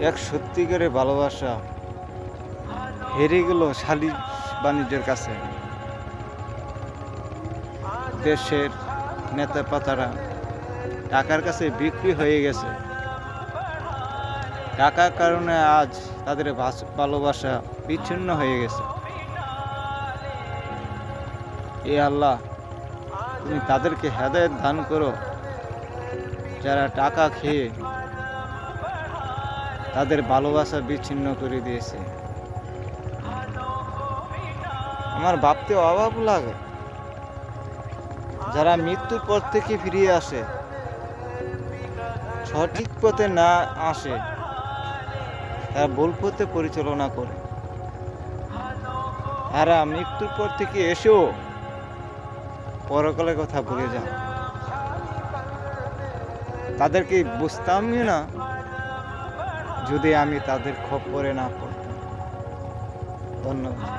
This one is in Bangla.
এক সত্যিকারের ভালোবাসা হেরে গেল শালিক বাণিজ্যের কাছে। দেশের নেতা পাতারা টাকার কাছে বিক্রি হয়ে গেছে। টাকার কারণে আজ তাদের ভালোবাসা বিচ্ছিন্ন হয়ে গেছে। এ আল্লাহ, তুমি তাদেরকে হেদায়েত দান করো যারা টাকা খেয়ে তাদের ভালোবাসা বিচ্ছিন্ন করে দিয়েছে। আমার ভাবতে অভাব লাগে, যারা মৃত্যুর পর থেকে ফিরিয়ে আসে, সঠিক পথে না আসে, তারা ভুল পথে পরিচালনা করে। তারা মৃত্যুর পর থেকে এসেও পরকালের কথা ভুলে যায়। তাদেরকে বুঝতামই না যদি আমি তাদের খপ্পরে না পড়তাম। ধন্যবাদ।